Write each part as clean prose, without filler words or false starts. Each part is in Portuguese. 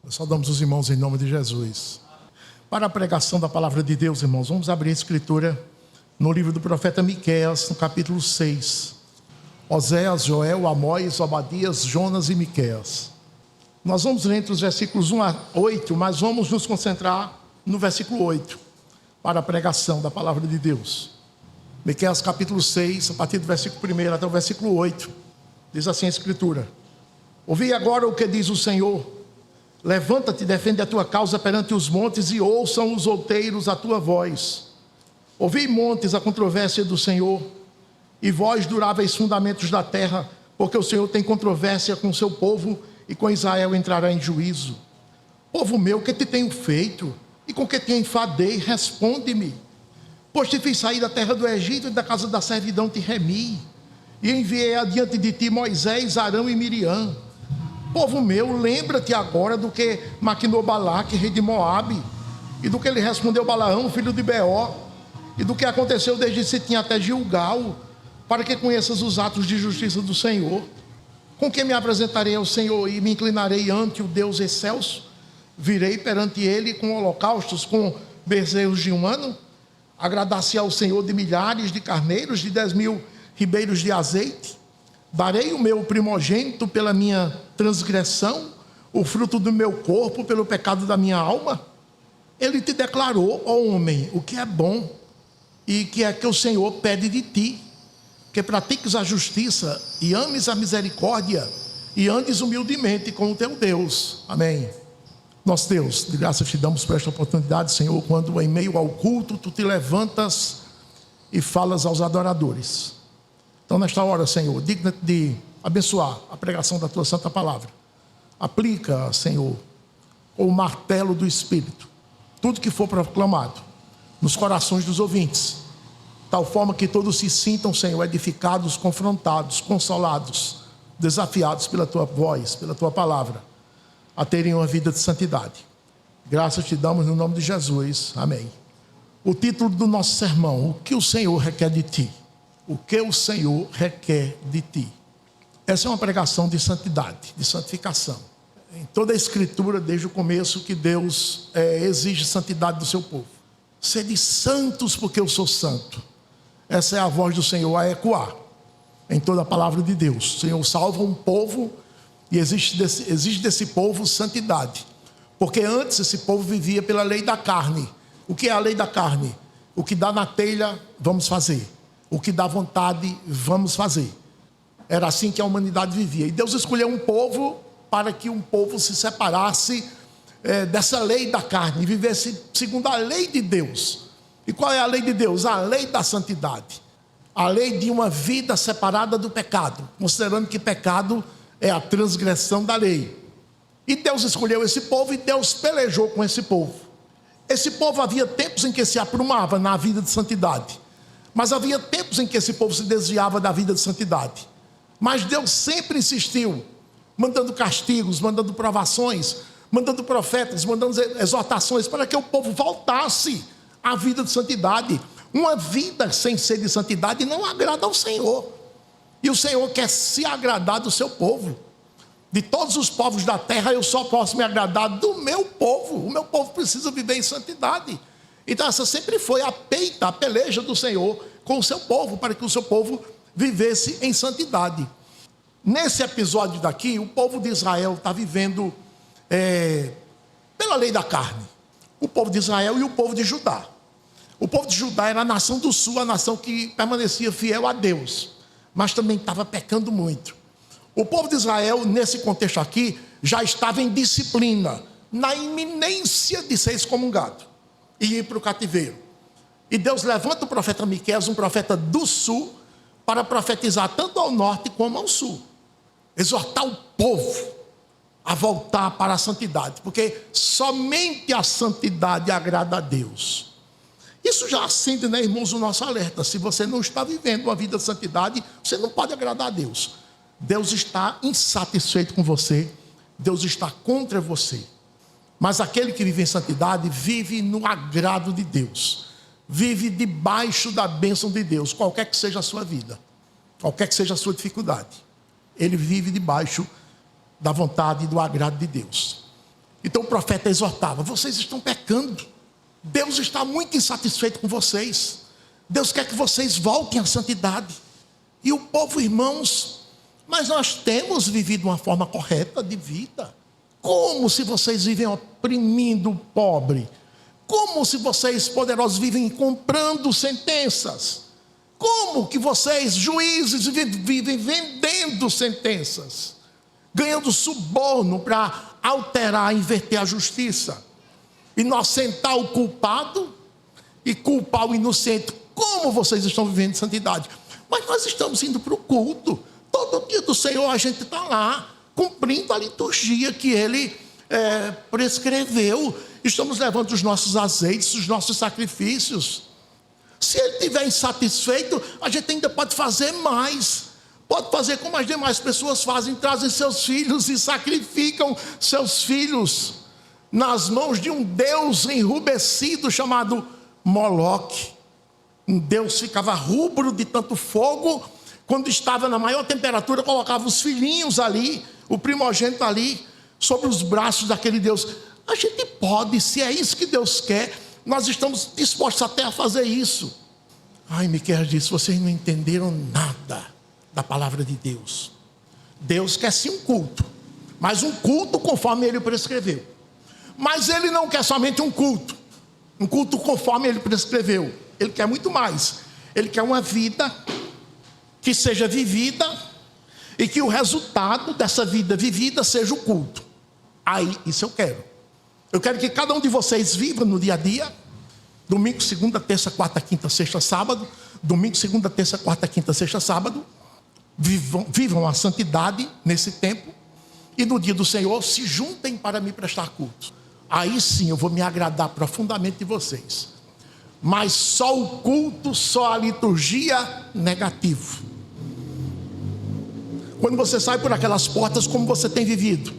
Saudamos os irmãos em nome de Jesus. Para a pregação da palavra de Deus, irmãos, vamos abrir a escritura no livro do profeta Miqueias, no capítulo 6. Oséias, Joel, Amós, Obadias, Jonas e Miqueias. Nós vamos ler entre os versículos 1 a 8, mas vamos nos concentrar no versículo 8, para a pregação da palavra de Deus. Miqueias capítulo 6, a partir do versículo 1 até o versículo 8, diz assim a escritura: ouvi agora o que diz o Senhor. Levanta-te, defende a tua causa perante os montes, e ouçam os outeiros a tua voz. Ouvi, montes, a controvérsia do Senhor, e vós, duráveis fundamentos da terra, porque o Senhor tem controvérsia com o seu povo, e com Israel entrará em juízo. Povo meu, que te tenho feito? E com que te enfadei? Responde-me. Pois te fiz sair da terra do Egito, e da casa da servidão te remi, e enviei adiante de ti Moisés, Arão e Miriam. Povo meu, lembra-te agora do que maquinou Balaque, rei de Moabe, e do que ele respondeu Balaão, filho de Beor, e do que aconteceu desde Sitim até Gilgal, para que conheças os atos de justiça do Senhor. Com que me apresentarei ao Senhor e me inclinarei ante o Deus excelso? Virei perante ele com holocaustos, com bezerros de um ano? Agradar-se ao Senhor de milhares de carneiros, de 10.000 ribeiros de azeite? Darei o meu primogênito pela minha transgressão, o fruto do meu corpo pelo pecado da minha alma? Ele te declarou, ó homem, o que é bom, e que é que o Senhor pede de ti: que pratiques a justiça, e ames a misericórdia, e andes humildemente com o teu Deus. Amém. Nosso Deus, de graça te damos por esta oportunidade, Senhor, quando em meio ao culto tu te levantas e falas aos adoradores. Então, nesta hora, Senhor, digna-te de abençoar a pregação da tua santa palavra. Aplica, Senhor, o martelo do Espírito, tudo que for proclamado nos corações dos ouvintes, tal forma que todos se sintam, Senhor, edificados, confrontados, consolados, desafiados pela tua voz, pela tua palavra, a terem uma vida de santidade. Graças te damos no nome de Jesus. Amém. O título do nosso sermão: o que o Senhor requer de ti? O que o Senhor requer de ti? Essa é uma pregação de santidade, de santificação. Em toda a escritura, desde o começo, que Deus exige santidade do seu povo. Sede santos, porque eu sou santo. Essa é a voz do Senhor a ecoar em toda a palavra de Deus. O Senhor salva um povo e exige desse povo santidade, porque antes esse povo vivia pela lei da carne. O que é a lei da carne? O que dá na telha, vamos fazer. O que dá vontade, vamos fazer. Era assim que a humanidade vivia. E Deus escolheu um povo para que um povo se separasse dessa lei da carne e vivesse segundo a lei de Deus. E qual é a lei de Deus? A lei da santidade. A lei de uma vida separada do pecado, considerando que pecado é a transgressão da lei. E Deus escolheu esse povo e Deus pelejou com esse povo. Esse povo havia tempos em que se aprumava na vida de santidade, mas havia tempos em que esse povo se desviava da vida de santidade. Mas Deus sempre insistiu, mandando castigos, mandando provações, mandando profetas, mandando exortações, para que o povo voltasse à vida de santidade. Uma vida sem ser de santidade não agrada ao Senhor. E o Senhor quer se agradar do seu povo. De todos os povos da terra, eu só posso me agradar do meu povo. O meu povo precisa viver em santidade. Então essa sempre foi a peita, a peleja do Senhor com o seu povo, para que o seu povo vivesse em santidade. Nesse episódio daqui, o povo de Israel está vivendo pela lei da carne. O povo de Israel e o povo de Judá. O povo de Judá era a nação do sul, a nação que permanecia fiel a Deus, mas também estava pecando muito. O povo de Israel, nesse contexto aqui, já estava em disciplina, na iminência de ser excomungado e ir para o cativeiro. E Deus levanta o profeta Miqueias, um profeta do sul, para profetizar tanto ao norte como ao sul. Exortar o povo a voltar para a santidade, porque somente a santidade agrada a Deus. Isso já acende, né, irmãos, o nosso alerta. Se você não está vivendo uma vida de santidade, você não pode agradar a Deus. Deus está insatisfeito com você, Deus está contra você. Mas aquele que vive em santidade vive no agrado de Deus, vive debaixo da bênção de Deus, qualquer que seja a sua vida, qualquer que seja a sua dificuldade. Ele vive debaixo da vontade e do agrado de Deus. Então Então o profeta exortava: vocês estão pecando. Deus está muito insatisfeito com vocês. Deus quer que vocês voltem à santidade. E o povo, irmãos, mas nós temos vivido uma forma correta de vida. Como se vocês vivem oprimindo o pobre? Como se vocês, poderosos, vivem comprando sentenças? Como que vocês, juízes, vivem vendendo sentenças? Ganhando suborno para alterar, inverter a justiça, inocentar o culpado e culpar o inocente. Como vocês estão vivendo de santidade? Mas nós estamos indo para o culto. Todo dia do Senhor a gente está lá, cumprindo a liturgia que Ele prescreveu. Estamos levando os nossos azeites, os nossos sacrifícios. Se Ele estiver insatisfeito, a gente ainda pode fazer mais. Pode fazer como as demais pessoas fazem: trazem seus filhos e sacrificam seus filhos nas mãos de um Deus enrubescido chamado Moloque. Um Deus ficava rubro de tanto fogo. Quando estava na maior temperatura, colocava os filhinhos ali, o primogênito ali, sobre os braços daquele Deus. A gente pode, se é isso que Deus quer, nós estamos dispostos até a fazer isso. Ai, Miqueias disse: vocês não entenderam nada da palavra de Deus. Deus quer sim um culto, mas um culto conforme Ele prescreveu. Mas Ele não quer somente um culto conforme Ele prescreveu. Ele quer muito mais. Ele quer uma vida que seja vivida e que o resultado dessa vida vivida seja o culto. Aí, isso eu quero. Eu quero que cada um de vocês viva no dia a dia. Domingo, segunda, terça, quarta, quinta, sexta, sábado. Domingo, segunda, terça, quarta, quinta, sexta, sábado. Vivam a santidade nesse tempo. E no dia do Senhor se juntem para me prestar culto. Aí sim eu vou me agradar profundamente de vocês. Mas só o culto, só a liturgia, negativo. Quando você sai por aquelas portas, como você tem vivido?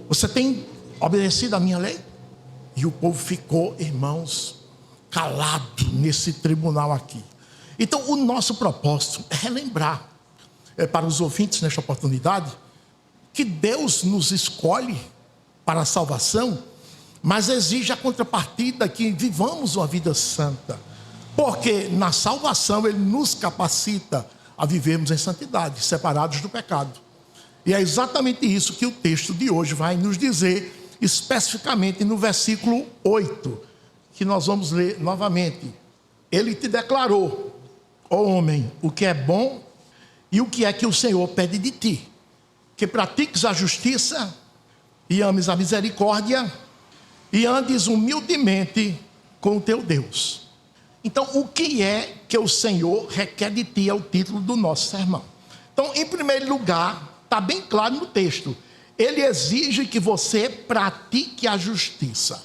Você tem obedecido a minha lei? E o povo ficou, irmãos, calado nesse tribunal aqui. Então o nosso propósito é relembrar para os ouvintes nesta oportunidade que Deus nos escolhe para a salvação, mas exige a contrapartida que vivamos uma vida santa, porque na salvação Ele nos capacita a vivermos em santidade, separados do pecado. E é exatamente isso que o texto de hoje vai nos dizer, especificamente no versículo 8, que nós vamos ler novamente. Ele te declarou, ó homem, o que é bom e o que é que o Senhor pede de ti, que pratiques a justiça e ames a misericórdia e andes humildemente com o teu Deus. Então, o que é que o Senhor requer de ti é o título do nosso sermão. Então, em primeiro lugar, está bem claro no texto, Ele exige que você pratique a justiça.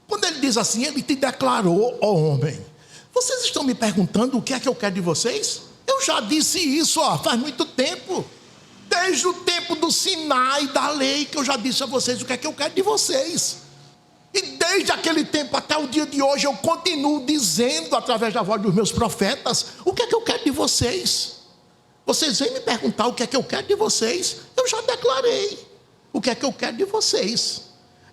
Quando Ele diz assim, Ele te declarou, ó homem. Vocês estão me perguntando o que é que eu quero de vocês? Eu já disse isso faz muito tempo. Desde o tempo do Sinai, da lei, que eu já disse a vocês o que é que eu quero de vocês. E desde aquele tempo até o dia de hoje eu continuo dizendo através da voz dos meus profetas o que é que eu quero de vocês. Vocês vêm me perguntar o que é que eu quero de vocês. Eu já declarei o que é que eu quero de vocês.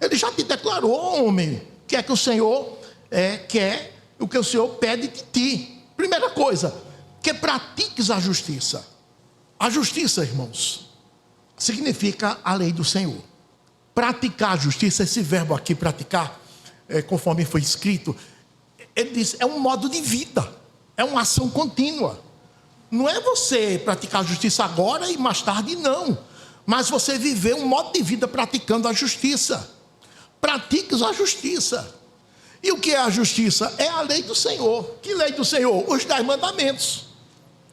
Ele já te declarou, homem, o que é que o Senhor quer, o que o Senhor pede de ti. Primeira coisa, que pratiques a justiça. A justiça, irmãos, significa a lei do Senhor. Praticar a justiça, esse verbo aqui, praticar, conforme foi escrito, ele diz, é um modo de vida, é uma ação contínua. Não é você praticar a justiça agora e mais tarde, não. Mas você viver um modo de vida praticando a justiça. Pratiques a justiça. E o que é a justiça? É a lei do Senhor. Que lei do Senhor? Os 10 mandamentos.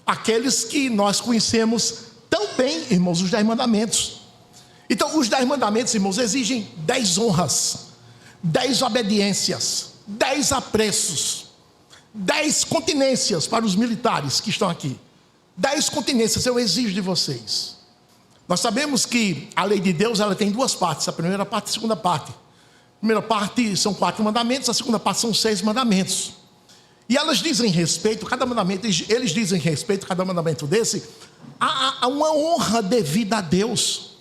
Aqueles que nós conhecemos tão bem, irmãos, os 10 mandamentos. Então, os 10 mandamentos, irmãos, exigem 10 honras, 10 obediências, 10 apreços, 10 continências para os militares que estão aqui. 10 continências eu exijo de vocês. Nós sabemos que a lei de Deus, ela tem 2 partes, a primeira parte e a segunda parte. A primeira parte são 4 mandamentos, a segunda parte são 6 mandamentos. E elas dizem respeito, cada mandamento, eles dizem respeito, cada mandamento desse, a uma honra devida a Deus.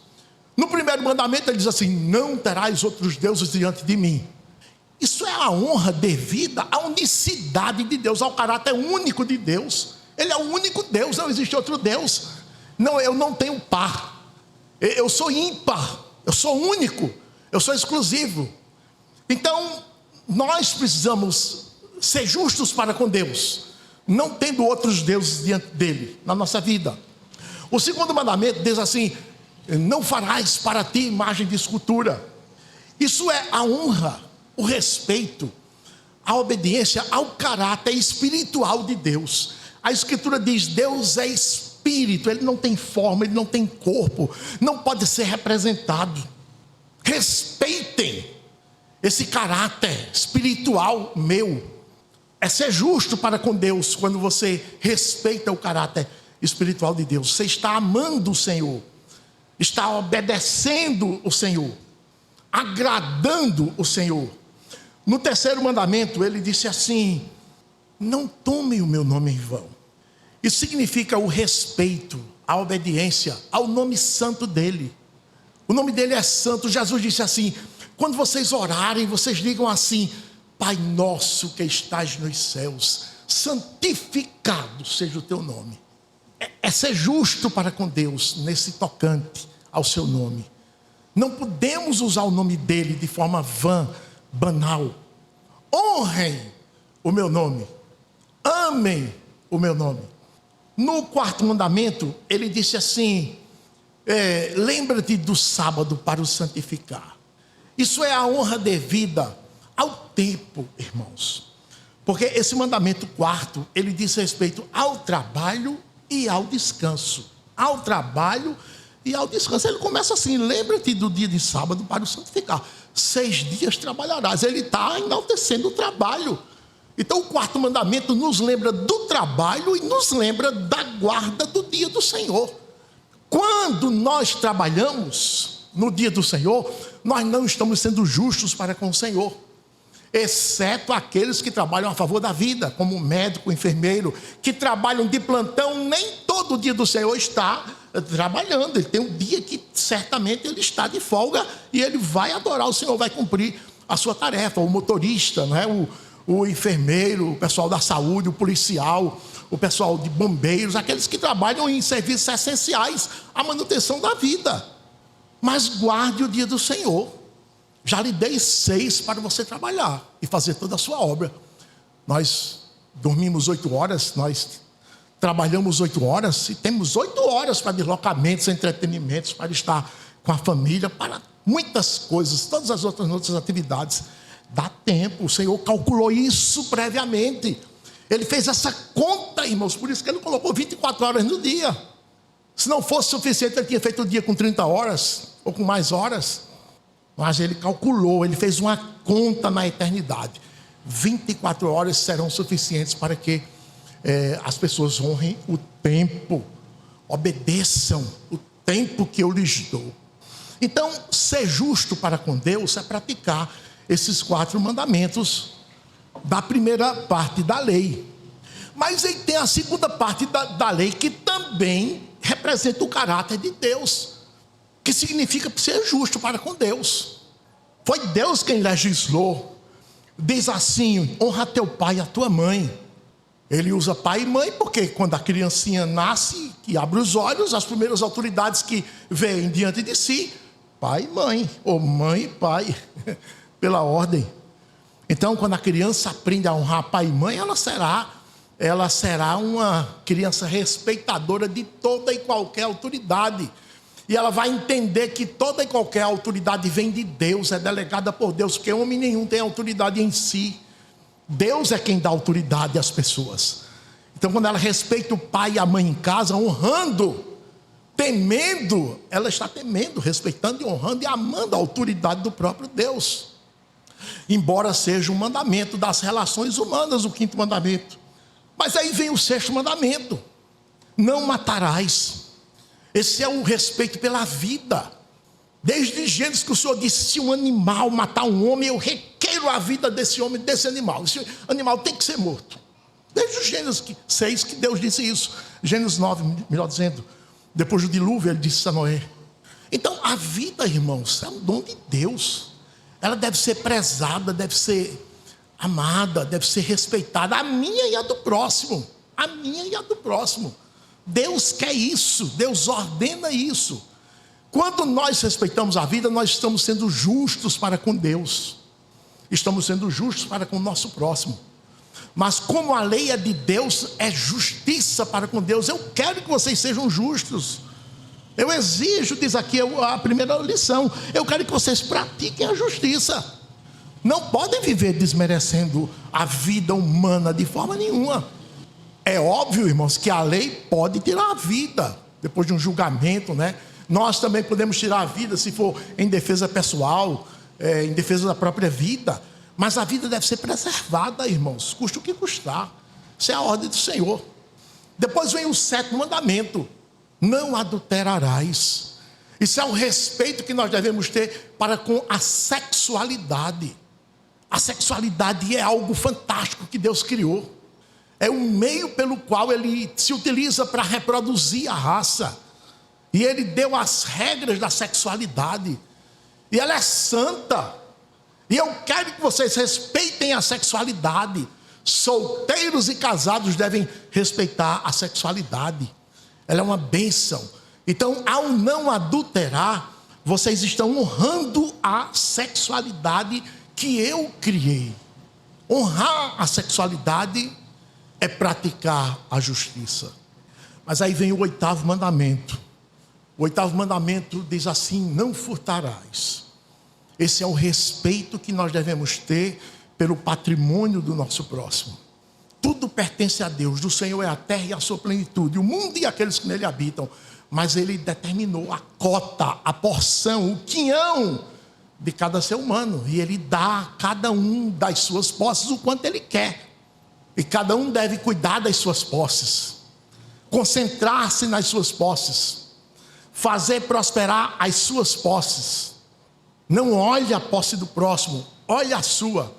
No primeiro mandamento ele diz assim: não terás outros deuses diante de mim. Isso é a honra devida à unicidade de Deus, ao caráter único de Deus. Ele é o único Deus, não existe outro Deus. Não, eu não tenho par, eu sou ímpar, eu sou único, eu sou exclusivo. Então nós precisamos ser justos para com Deus, não tendo outros deuses diante dele na nossa vida. O segundo mandamento diz assim: não farás para ti imagem de escultura. Isso é a honra, o respeito, a obediência ao caráter espiritual de Deus. A Escritura diz: Deus é espírito, ele não tem forma, ele não tem corpo, não pode ser representado. Respeitem esse caráter espiritual meu. É ser justo para com Deus quando você respeita o caráter espiritual de Deus. Você está amando o Senhor, está obedecendo o Senhor, agradando o Senhor. No terceiro mandamento ele disse assim: não tome o meu nome em vão. Isso significa o respeito, a obediência ao nome santo dele. O nome dele é santo. Jesus disse assim: quando vocês orarem, vocês digam assim: Pai nosso que estás nos céus, santificado seja o teu nome. É ser justo para com Deus nesse tocante ao seu nome. Não podemos usar o nome dele de forma vã, banal. Honrem o meu nome, amem o meu nome. No quarto mandamento ele disse assim: lembra-te do sábado para o santificar. Isso é a honra devida ao tempo, irmãos, porque esse mandamento quarto ele diz respeito ao trabalho e ao descanso. Ao trabalho e ao descanso. Ele começa assim: lembra-te do dia de sábado para o santificar. 6 dias trabalharás. Ele está enaltecendo o trabalho. Então o quarto mandamento nos lembra do trabalho e nos lembra da guarda do dia do Senhor. Quando nós trabalhamos no dia do Senhor, nós não estamos sendo justos para com o Senhor, exceto aqueles que trabalham a favor da vida, como médico, enfermeiro, que trabalham de plantão. Nem todo dia do Senhor está trabalhando. Ele tem um dia que certamente ele está de folga e ele vai adorar o Senhor, vai cumprir a sua tarefa. O motorista, não é? O enfermeiro, o pessoal da saúde, o policial, o pessoal de bombeiros, aqueles que trabalham em serviços essenciais à manutenção da vida. Mas guarde o dia do Senhor. Já lhe dei 6 para você trabalhar e fazer toda a sua obra. Nós dormimos 8 horas, nós trabalhamos 8 horas e temos 8 horas para deslocamentos, entretenimentos, para estar com a família, para muitas coisas, todas as outras atividades. Dá tempo, o Senhor calculou isso previamente. Ele fez essa conta, irmãos, por isso que ele colocou 24 horas no dia. Se não fosse suficiente, ele tinha feito o dia com 30 horas, ou com mais horas. Mas ele calculou, ele fez uma conta na eternidade. 24 horas serão suficientes para que as pessoas honrem o tempo, obedeçam o tempo que eu lhes dou. Então, ser justo para com Deus é praticar esses 4 mandamentos da primeira parte da lei. Mas aí tem a segunda parte da lei, que também representa o caráter de Deus, que significa ser justo para com Deus. Foi Deus quem legislou. Diz assim: honra teu pai e a tua mãe. Ele usa pai e mãe porque quando a criancinha nasce, que abre os olhos, as primeiras autoridades que vêm diante de si, pai e mãe, ou mãe e pai, pela ordem. Então quando a criança aprende a honrar pai e mãe, ela será uma criança respeitadora de toda e qualquer autoridade. E ela vai entender que toda e qualquer autoridade vem de Deus, é delegada por Deus, porque homem nenhum tem autoridade em si. Deus é quem dá autoridade às pessoas. Então quando ela respeita o pai e a mãe em casa, honrando, temendo, ela está temendo, respeitando e honrando e amando a autoridade do próprio Deus. Embora seja um mandamento das relações humanas, o 5º mandamento. Mas aí vem o 6º mandamento: não matarás. Esse é o respeito pela vida. Desde Gênesis que o Senhor disse: se um animal matar um homem, eu requeiro a vida desse homem, desse animal. Esse animal tem que ser morto. Desde o Gênesis 6 que Deus disse isso. Gênesis 9, melhor dizendo, depois do dilúvio, ele disse a Noé. Então a vida, irmãos, é um dom de Deus. Ela deve ser prezada, deve ser amada, deve ser respeitada, a minha e a do próximo, a minha e a do próximo. Deus quer isso, Deus ordena isso. Quando nós respeitamos a vida, nós estamos sendo justos para com Deus, estamos sendo justos para com o nosso próximo. Mas como a lei é de Deus, é justiça para com Deus. Eu quero que vocês sejam justos. Eu exijo, diz aqui a primeira lição, eu quero que vocês pratiquem a justiça. Não podem viver desmerecendo a vida humana de forma nenhuma. É óbvio, irmãos, que a lei pode tirar a vida depois de um julgamento, né? Nós também podemos tirar a vida se for em defesa pessoal, em defesa da própria vida. Mas a vida deve ser preservada, irmãos, custe o que custar. Isso é a ordem do Senhor. Depois vem o 7º mandamento: não adulterarás. Isso é o respeito que nós devemos ter para com a sexualidade. A sexualidade é algo fantástico que Deus criou. É um meio pelo qual Ele se utiliza para reproduzir a raça. E Ele deu as regras da sexualidade. E ela é santa. E eu quero que vocês respeitem a sexualidade. Solteiros e casados devem respeitar a sexualidade. Ela é uma bênção. Então, ao não adulterar, vocês estão honrando a sexualidade que eu criei. Honrar a sexualidade é praticar a justiça. Mas aí vem o 8º mandamento. O 8º mandamento diz assim: não furtarás. Esse é o respeito que nós devemos ter pelo patrimônio do nosso próximo. Tudo pertence a Deus, do Senhor é a terra e a sua plenitude, o mundo e aqueles que nele habitam. Mas Ele determinou a cota, a porção, o quinhão de cada ser humano. E Ele dá a cada um das suas posses o quanto Ele quer. E cada um deve cuidar das suas posses, concentrar-se nas suas posses, fazer prosperar as suas posses. Não olhe a posse do próximo, olhe a sua.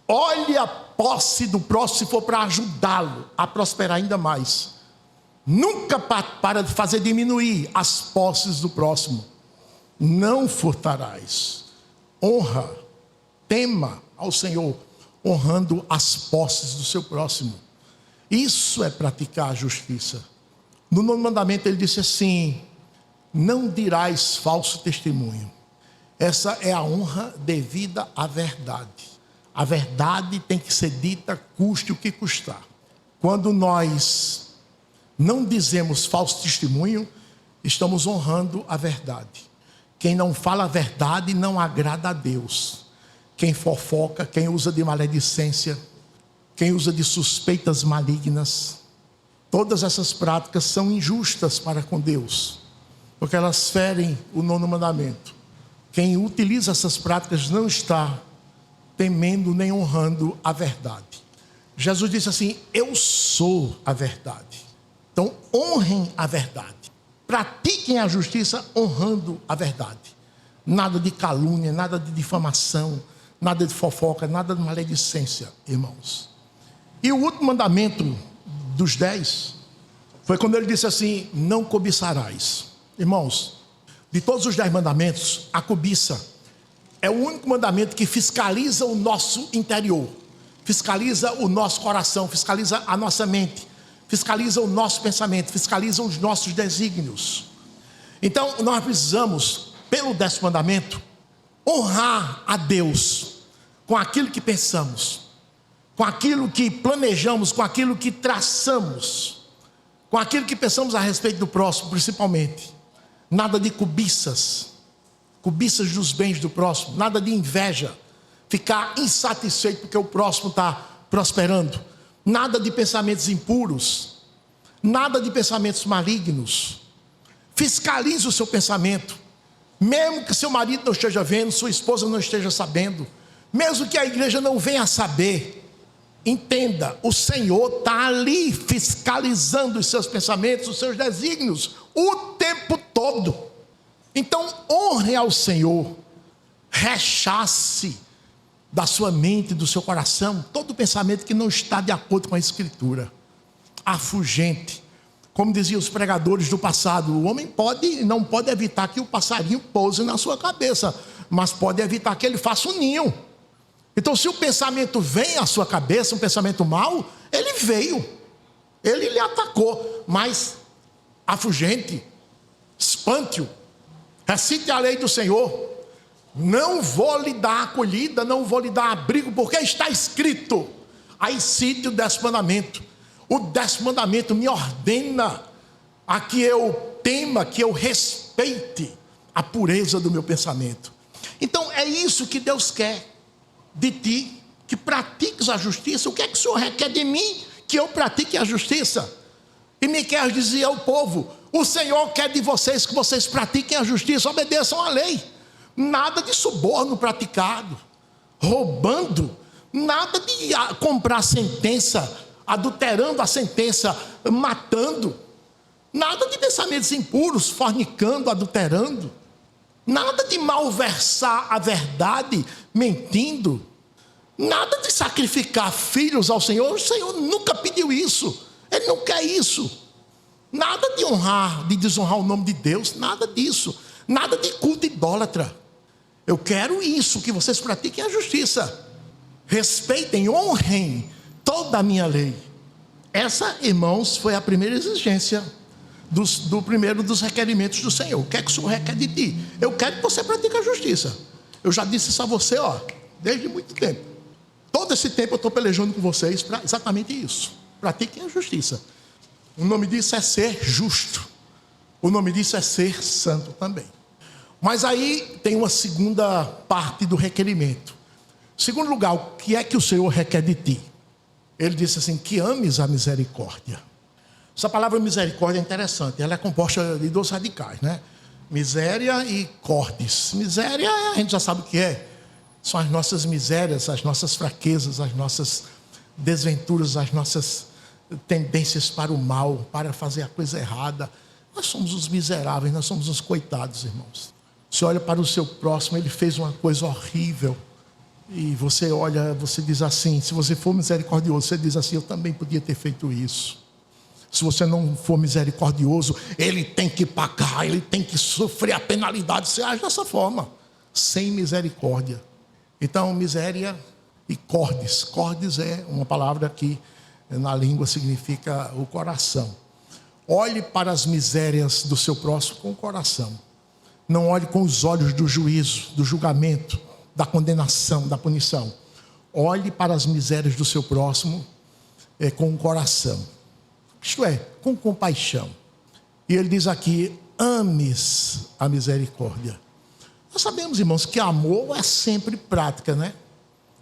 Olhe a posse do próximo se for para ajudá-lo a prosperar ainda mais. Nunca para de fazer diminuir as posses do próximo. Não furtarás. Honra, tema ao Senhor, honrando as posses do seu próximo. Isso é praticar a justiça. No 9º mandamento ele disse assim: não dirás falso testemunho. Essa é a honra devida à verdade. A verdade tem que ser dita, custe o que custar. Quando nós não dizemos falso testemunho, estamos honrando a verdade. Quem não fala a verdade não agrada a Deus. Quem fofoca, quem usa de maledicência, quem usa de suspeitas malignas, todas essas práticas são injustas para com Deus, porque elas ferem o 9º mandamento. Quem utiliza essas práticas não está temendo nem honrando a verdade. Jesus disse assim: eu sou a verdade. Então honrem a verdade, pratiquem a justiça honrando a verdade. Nada de calúnia, nada de difamação, nada de fofoca, nada de maledicência, irmãos. E o último mandamento dos 10 foi quando ele disse assim: não cobiçarás. Irmãos, de todos os 10 mandamentos, a cobiça é o único mandamento que fiscaliza o nosso interior, fiscaliza o nosso coração, fiscaliza a nossa mente, fiscaliza o nosso pensamento, fiscaliza os nossos desígnios. Então nós precisamos, pelo 10º mandamento, honrar a Deus com aquilo que pensamos, com aquilo que planejamos, com aquilo que traçamos, com aquilo que pensamos a respeito do próximo, principalmente. Nada de cobiças dos bens do próximo, nada de inveja, ficar insatisfeito porque o próximo está prosperando, nada de pensamentos impuros, nada de pensamentos malignos. Fiscalize o seu pensamento, mesmo que seu marido não esteja vendo, sua esposa não esteja sabendo, mesmo que a igreja não venha a saber. Entenda, o Senhor está ali fiscalizando os seus pensamentos, os seus desígnios, o tempo todo. Então honre ao Senhor, rechace da sua mente, do seu coração, todo pensamento que não está de acordo com a Escritura. Afugente, Como diziam os pregadores do passado, o homem não pode evitar que o passarinho pouse na sua cabeça, mas pode evitar que ele faça um ninho. Então, se o pensamento vem à sua cabeça, um pensamento mau, ele veio, ele lhe atacou, mas afugente, espante-o, recite a lei do Senhor, não vou lhe dar acolhida, não vou lhe dar abrigo, porque está escrito, aí cite o 10º mandamento. O 10º mandamento me ordena a que eu tema, que eu respeite a pureza do meu pensamento. Então é isso que Deus quer de ti, que pratiques a justiça. O que é que o Senhor requer de mim? Que eu pratique a justiça. E Miqueias dizia ao povo: o Senhor quer de vocês que vocês pratiquem a justiça, obedeçam à lei. Nada de suborno praticado, roubando, nada de comprar sentença, adulterando a sentença, matando, nada de pensamentos impuros, fornicando, adulterando, nada de malversar a verdade, mentindo, nada de sacrificar filhos ao Senhor. O Senhor nunca pediu isso, Ele não quer isso. Nada de honrar, de desonrar o nome de Deus, nada disso, nada de culto idólatra. Eu quero isso, que vocês pratiquem a justiça, respeitem, honrem toda a minha lei. Essa, irmãos, foi a primeira exigência do primeiro dos requerimentos do Senhor. O que é que o Senhor requer de ti? Eu quero que você pratique a justiça. Eu já disse isso a você, desde muito tempo. Todo esse tempo eu estou pelejando com vocês para exatamente isso. Pratiquem a justiça. O nome disso é ser justo. O nome disso é ser santo também. Mas aí tem uma segunda parte do requerimento. Em segundo lugar, o que é que o Senhor requer de ti? Ele disse assim: que ames a misericórdia. Essa palavra misericórdia é interessante. Ela é composta de 2 radicais, né? Miséria e cordes. Miséria, a gente já sabe o que é. São as nossas misérias, as nossas fraquezas, as nossas desventuras, as nossas tendências para o mal, para fazer a coisa errada. Nós somos os miseráveis, nós somos os coitados, irmãos. Você olha para o seu próximo, ele fez uma coisa horrível, e você olha, você diz assim, se você for misericordioso, você diz assim: eu também podia ter feito isso. Se você não for misericordioso, ele tem que pagar, ele tem que sofrer a penalidade. Você age dessa forma, sem misericórdia. Então, miséria e cordes. Cordes é uma palavra que na língua significa o coração. Olhe para as misérias do seu próximo com o coração. Não olhe com os olhos do juízo, do julgamento, da condenação, da punição. Olhe para as misérias do seu próximo com o coração. Isto é, com compaixão. E ele diz aqui: ames a misericórdia. Nós sabemos, irmãos, que amor é sempre prática, né?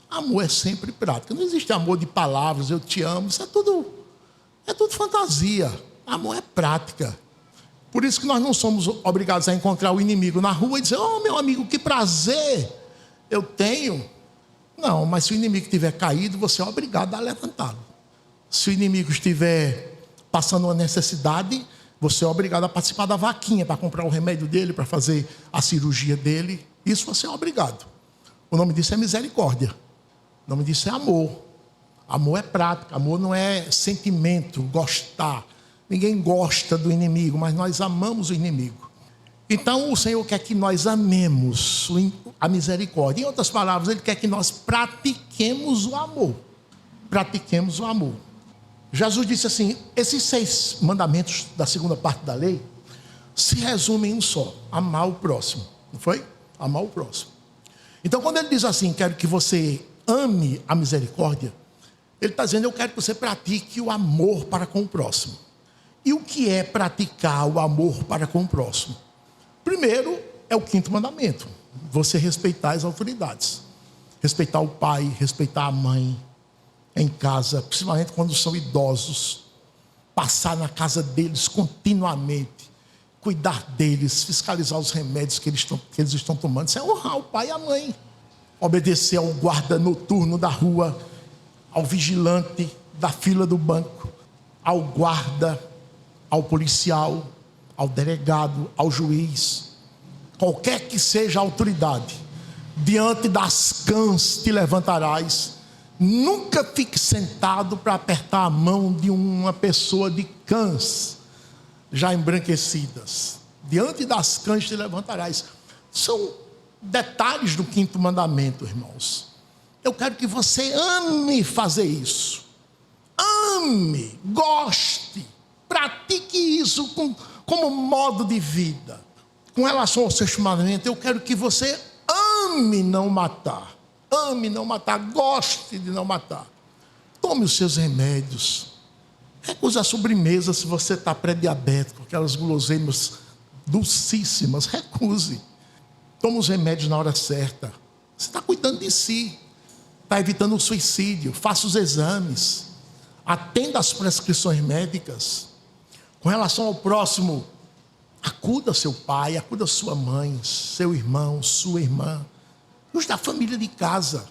Amor é sempre prática. Não existe amor de palavras, eu te amo. Isso é tudo fantasia. Amor é prática. Por isso que nós não somos obrigados a encontrar o inimigo na rua e dizer: oh, meu amigo, que prazer eu tenho. Não, mas se o inimigo estiver caído, você é obrigado a levantá-lo. Se o inimigo estiver passando uma necessidade, você é obrigado a participar da vaquinha para comprar o remédio dele, para fazer a cirurgia dele. Isso você é obrigado. O nome disso é misericórdia. O nome disso é amor. Amor é prática, amor não é sentimento, gostar. Ninguém gosta do inimigo, mas nós amamos o inimigo. Então o Senhor quer que nós amemos a misericórdia. Em outras palavras, Ele quer que nós pratiquemos o amor. Pratiquemos o amor. Jesus disse assim: esses 6 mandamentos da segunda parte da lei se resumem em um só: amar o próximo. Não foi? Amar o próximo. Então quando Ele diz assim: quero que você ame a misericórdia, Ele está dizendo: eu quero que você pratique o amor para com o próximo. E o que é praticar o amor para com o próximo? Primeiro é o 5º mandamento: você respeitar as autoridades, respeitar o pai, respeitar a mãe em casa, principalmente quando são idosos, passar na casa deles continuamente, cuidar deles, fiscalizar os remédios que eles estão tomando. Isso é honrar o pai e a mãe. Obedecer ao guarda noturno da rua, ao vigilante da fila do banco, ao guarda, ao policial, ao delegado, ao juiz, qualquer que seja a autoridade. Diante das cãs te levantarás. Nunca fique sentado para apertar a mão de uma pessoa de cãs. já embranquecidas. Diante das cães te levantarás. São detalhes do 5º mandamento, irmãos. Eu quero que você ame fazer isso. Ame, goste, pratique isso como modo de vida. Com relação ao 6º mandamento, eu quero que você ame não matar. Ame não matar, goste de não matar. Tome os seus remédios. Recuse a sobremesa se você está pré-diabético, aquelas guloseimas dulcíssimas. Recuse. Tome os remédios na hora certa. Você está cuidando de si. Está evitando o suicídio. Faça os exames. Atenda às prescrições médicas. Com relação ao próximo, acuda seu pai, acuda sua mãe, seu irmão, sua irmã. Os da família de casa.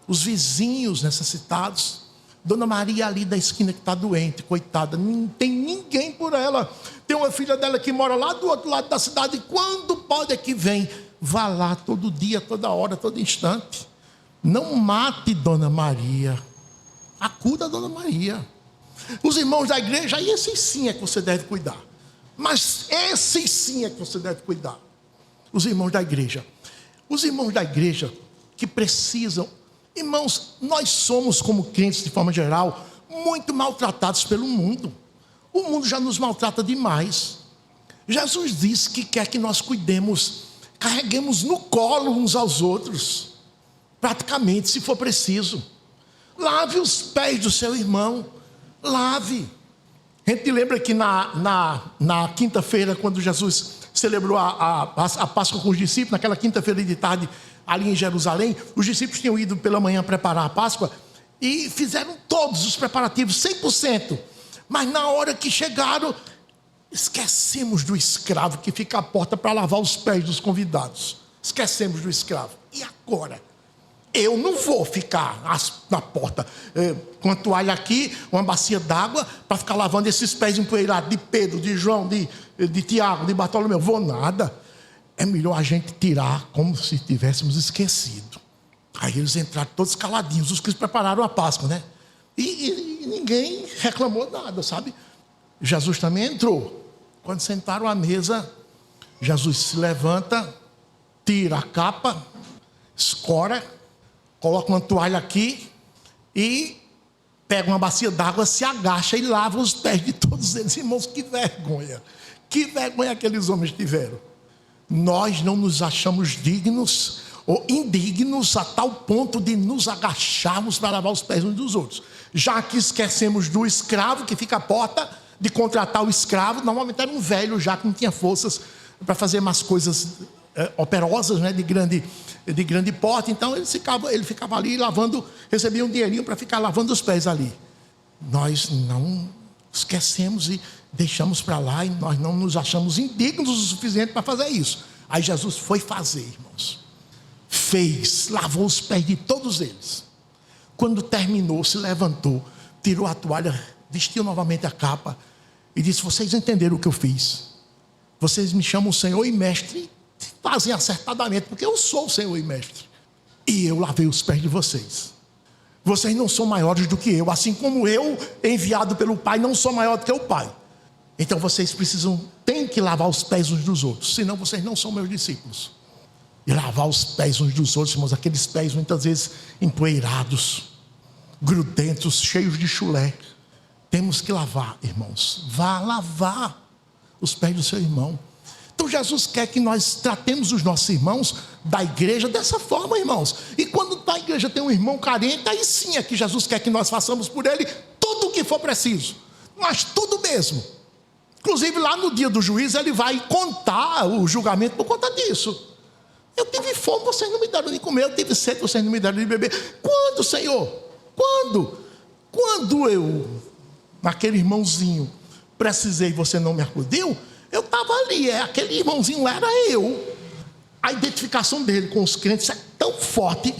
Os vizinhos necessitados. Dona Maria ali da esquina que está doente, coitada, não tem ninguém por ela. Tem uma filha dela que mora lá do outro lado da cidade. Quando pode é que vem? Vá lá todo dia, toda hora, todo instante. Não mate Dona Maria. Acuda a Dona Maria. Os irmãos da igreja, aí esses sim é que você deve cuidar. Mas esses sim é que você deve cuidar. Os irmãos da igreja. Os irmãos da igreja que precisam... Irmãos, nós somos, como crentes de forma geral, muito maltratados pelo mundo. O mundo já nos maltrata demais. Jesus disse que quer que nós cuidemos, carreguemos no colo uns aos outros. Praticamente, se for preciso. Lave os pés do seu irmão. Lave. A gente lembra que na quinta-feira, quando Jesus celebrou a Páscoa com os discípulos, naquela quinta-feira de tarde, ali em Jerusalém, os discípulos tinham ido pela manhã preparar a Páscoa e fizeram todos os preparativos, 100%. Mas na hora que chegaram, esquecemos do escravo que fica à porta para lavar os pés dos convidados. Esquecemos do escravo. E agora? Eu não vou ficar na porta com a toalha aqui, uma bacia d'água, para ficar lavando esses pés empoeirados de Pedro, de João, de Tiago, de Bartolomeu. Vou nada. É melhor a gente tirar como se tivéssemos esquecido. Aí eles entraram todos caladinhos, os que prepararam a Páscoa, né? E ninguém reclamou nada, sabe? Jesus também entrou. Quando sentaram à mesa, Jesus se levanta, tira a capa, escora, coloca uma toalha aqui e pega uma bacia d'água, se agacha e lava os pés de todos eles. Irmãos, que vergonha. Que vergonha aqueles homens tiveram. Nós não nos achamos dignos ou indignos a tal ponto de nos agacharmos para lavar os pés uns dos outros. Já que esquecemos do escravo que fica à porta, de contratar o escravo, normalmente era um velho já que não tinha forças para fazer umas coisas operosas, né, de grande porte. Então ele ficava ali lavando, recebia um dinheirinho para ficar lavando os pés ali. Nós não esquecemos e deixamos para lá, e nós não nos achamos indignos o suficiente para fazer isso. Aí Jesus foi fazer, irmãos. Fez, lavou os pés de todos eles. Quando terminou, se levantou, tirou a toalha, vestiu novamente a capa e disse: vocês entenderam o que eu fiz? Vocês me chamam Senhor e Mestre, fazem acertadamente, porque eu sou o Senhor e Mestre. E eu lavei os pés de vocês. Vocês não são maiores do que eu, assim como eu, enviado pelo Pai, não sou maior do que o Pai. Então vocês têm que lavar os pés uns dos outros, senão vocês não são meus discípulos. E lavar os pés uns dos outros, irmãos, aqueles pés muitas vezes empoeirados, grudentos, cheios de chulé. Temos que lavar, irmãos. Vá lavar os pés do seu irmão. Então Jesus quer que nós tratemos os nossos irmãos da igreja dessa forma, irmãos. E quando da igreja tem um irmão carente, aí sim é que Jesus quer que nós façamos por ele tudo o que for preciso. Mas tudo mesmo. Inclusive lá no dia do juízo ele vai contar o julgamento por conta disso. Eu tive fome, vocês não me deram de comer. Eu tive sede, vocês não me deram de beber. Quando, Senhor? Quando? Quando eu, naquele irmãozinho, precisei e você não me acudiu, eu estava ali, aquele irmãozinho lá era eu. A identificação dele com os crentes é tão forte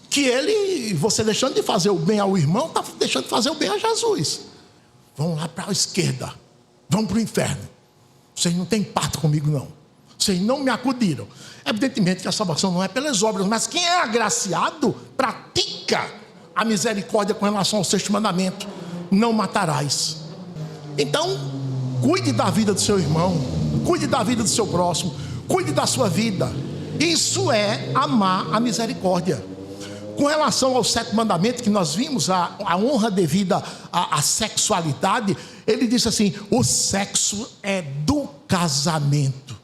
que ele, você deixando de fazer o bem ao irmão, está deixando de fazer o bem a Jesus. Vão lá para a esquerda, vão para o inferno. Vocês não têm parte comigo não. Vocês não me acudiram. Evidentemente que a salvação não é pelas obras, mas quem é agraciado pratica a misericórdia com relação ao 6º mandamento: não matarás. Então, Cuide da vida do seu irmão, cuide da vida do seu próximo, cuide da sua vida. Isso é amar a misericórdia. Com relação ao 7º mandamento que nós vimos, a honra devida à sexualidade, ele disse assim: o sexo é do casamento,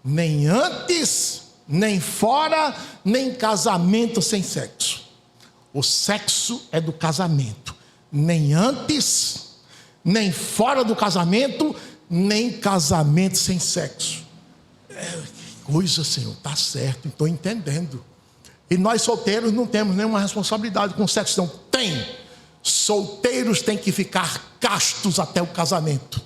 nem antes, nem fora, nem casamento sem sexo. O sexo é do casamento, nem antes, nem fora do casamento, nem casamento sem sexo. Que coisa, Senhor, está certo, estou entendendo. E nós solteiros não temos nenhuma responsabilidade com o sexo, não. Tem. Solteiros têm que ficar castos até o casamento.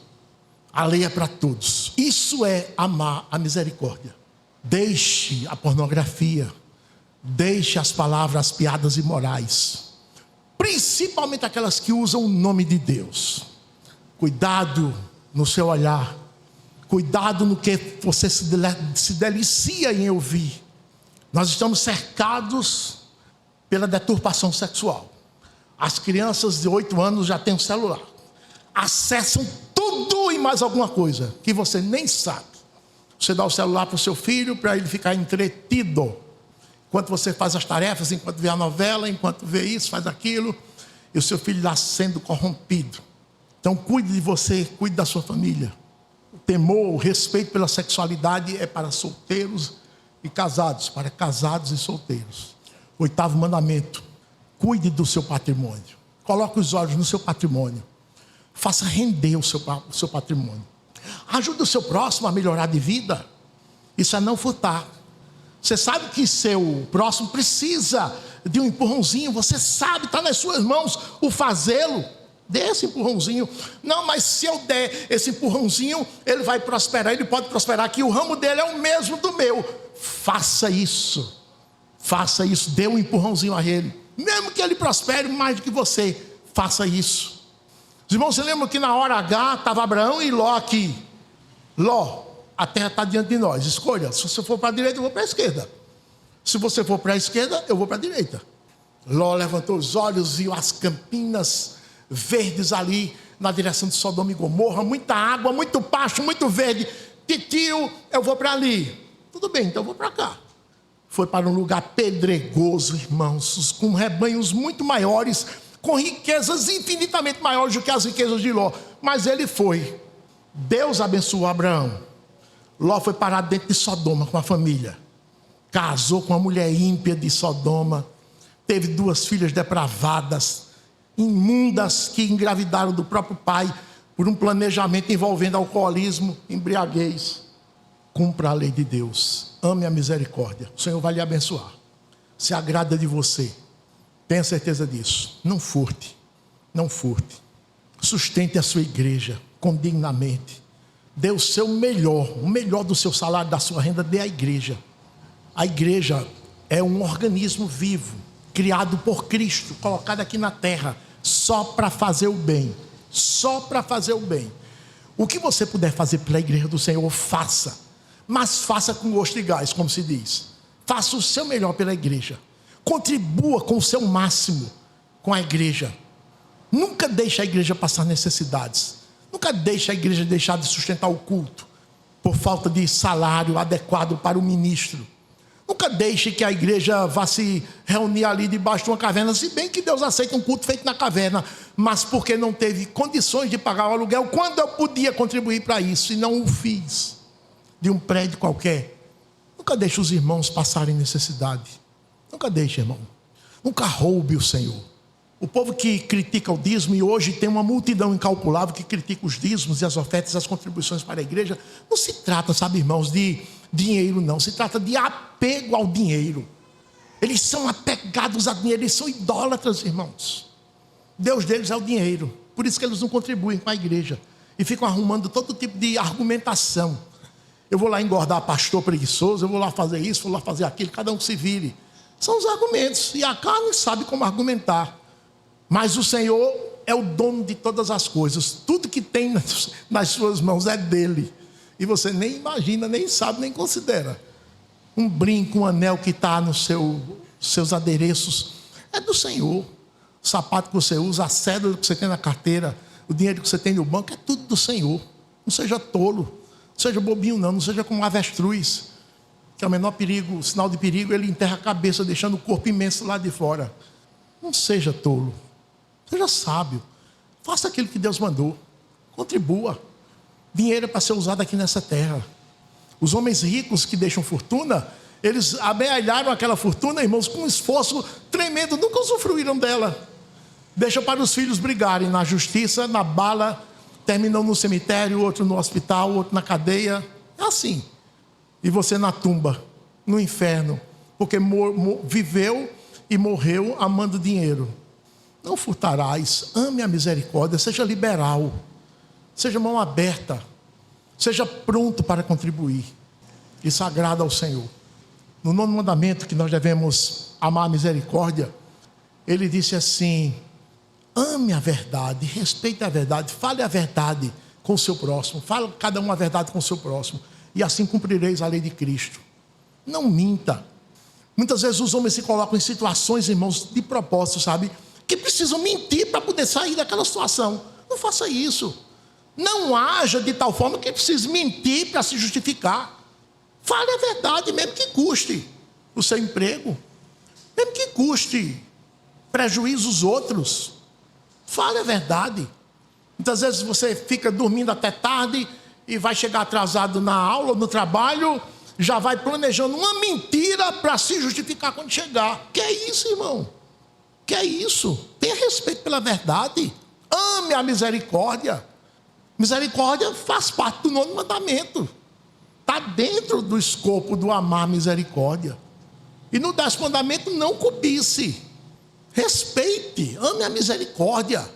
A lei é para todos. Isso é amar a misericórdia. Deixe a pornografia. Deixe as palavras, as piadas imorais. Principalmente aquelas que usam o nome de Deus. Cuidado no seu olhar. Cuidado no que você se delicia em ouvir. Nós estamos cercados pela deturpação sexual. As crianças de 8 anos já têm um celular. Acessam tudo e mais alguma coisa que você nem sabe. Você dá o celular para o seu filho para ele ficar entretido. Enquanto você faz as tarefas, enquanto vê a novela, enquanto vê isso, faz aquilo. E o seu filho está sendo corrompido. Então cuide de você, cuide da sua família. O temor, o respeito pela sexualidade é para solteiros e casados, para casados e solteiros. 8º mandamento: cuide do seu patrimônio. Coloque os olhos no seu patrimônio. Faça render o seu patrimônio. Ajude o seu próximo a melhorar de vida. Isso é não furtar. Você sabe que seu próximo precisa de um empurrãozinho. Você sabe, está nas suas mãos o fazê-lo. Dê esse empurrãozinho. Não, mas se eu der esse empurrãozinho, ele vai prosperar. Ele pode prosperar, que o ramo dele é o mesmo do meu. Faça isso. Faça isso. Dê um empurrãozinho a ele. Mesmo que ele prospere mais do que você, faça isso. Os irmãos, você lembra que na hora H estava Abraão e Ló aqui. Ló, a terra está diante de nós. Escolha. Se você for para a direita, eu vou para a esquerda. Se você for para a esquerda, eu vou para a direita. Ló levantou os olhos, viu as campinas verdes ali na direção de Sodoma e Gomorra. Muita água, muito pasto, muito verde. Titio, eu vou para ali. Tudo bem, então eu vou para cá. Foi para um lugar pedregoso, irmãos, com rebanhos muito maiores, com riquezas infinitamente maiores do que as riquezas de Ló. Mas ele foi. Deus abençoou Abraão. Ló foi parar dentro de Sodoma com a família. Casou com uma mulher ímpia de Sodoma. Teve 2 filhas depravadas, imundas, que engravidaram do próprio pai por um planejamento envolvendo alcoolismo, embriaguez. Cumpra a lei de Deus. Ame a misericórdia. O Senhor vai lhe abençoar. Se agrada de você. Tenha certeza disso. Não furte. Não furte. Sustente a sua igreja dignamente. Dê o seu melhor. O melhor do seu salário, da sua renda, dê à igreja. A igreja é um organismo vivo, criado por Cristo, colocado aqui na terra, só para fazer o bem. Só para fazer o bem. O que você puder fazer pela igreja do Senhor, faça. Mas faça com gosto e gás, como se diz. Faça o seu melhor pela igreja. Contribua com o seu máximo com a igreja. Nunca deixe a igreja passar necessidades. Nunca deixe a igreja deixar de sustentar o culto por falta de salário adequado para o ministro. Nunca deixe que a igreja vá se reunir ali debaixo de uma caverna, se bem que Deus aceita um culto feito na caverna, mas porque não teve condições de pagar o aluguel, quando eu podia contribuir para isso e não o fiz, de um prédio qualquer. Nunca deixe os irmãos passarem necessidade. Nunca deixe, irmão. Nunca roube o Senhor. O povo que critica o dízimo, e hoje tem uma multidão incalculável que critica os dízimos e as ofertas e as contribuições para a igreja. Não se trata, sabe, irmãos, de dinheiro, não. Se trata de apego ao dinheiro. Eles são apegados a dinheiro, eles são idólatras, irmãos. Deus deles é o dinheiro. Por isso que eles não contribuem com a igreja. E ficam arrumando todo tipo de argumentação. Eu vou lá engordar pastor preguiçoso, eu vou lá fazer isso, vou lá fazer aquilo, cada um se vire. São os argumentos. E a carne sabe como argumentar. Mas o Senhor é o dono de todas as coisas. Tudo que tem nas suas mãos é dele. E você nem imagina, nem sabe, nem considera. Um brinco, um anel que está nos seus adereços é do Senhor. O sapato que você usa, a cédula que você tem na carteira, o dinheiro que você tem no banco, é tudo do Senhor. Não seja tolo, não seja bobinho não seja como um avestruz, que é o menor perigo, o sinal de perigo, ele enterra a cabeça, deixando o corpo imenso lá de fora. Não seja tolo, seja sábio, faça aquilo que Deus mandou, contribua. Dinheiro é para ser usado aqui nessa terra. Os homens ricos que deixam fortuna, eles amealharam aquela fortuna, irmãos, com um esforço tremendo, nunca usufruíram dela. Deixa para os filhos brigarem na justiça, na bala, terminam no cemitério, outro no hospital, outro na cadeia. É assim. E você na tumba, no inferno, porque viveu e morreu amando dinheiro. Não furtarás, ame a misericórdia, seja liberal, seja mão aberta, seja pronto para contribuir. Isso agrada ao Senhor. No 9º mandamento, que nós devemos amar a misericórdia, ele disse assim: ame a verdade, respeite a verdade, fale a verdade com o seu próximo, fale cada um a verdade com o seu próximo, e assim cumprireis a lei de Cristo. Não minta. Muitas vezes os homens se colocam em situações, irmãos, de propósito, sabe, que precisam mentir para poder sair daquela situação. Não faça isso. Não haja de tal forma que precise mentir para se justificar. Fale a verdade, mesmo que custe o seu emprego, mesmo que custe prejuízo aos outros. Fale a verdade. Muitas vezes você fica dormindo até tarde e vai chegar atrasado na aula, no trabalho, já vai planejando uma mentira para se justificar quando chegar. Que é isso, irmão? Que é isso? Tenha respeito pela verdade. Ame a misericórdia. Misericórdia faz parte do 9º mandamento. Está dentro do escopo do amar a misericórdia. E no 10º mandamento, não cobice. Respeite, ame a misericórdia.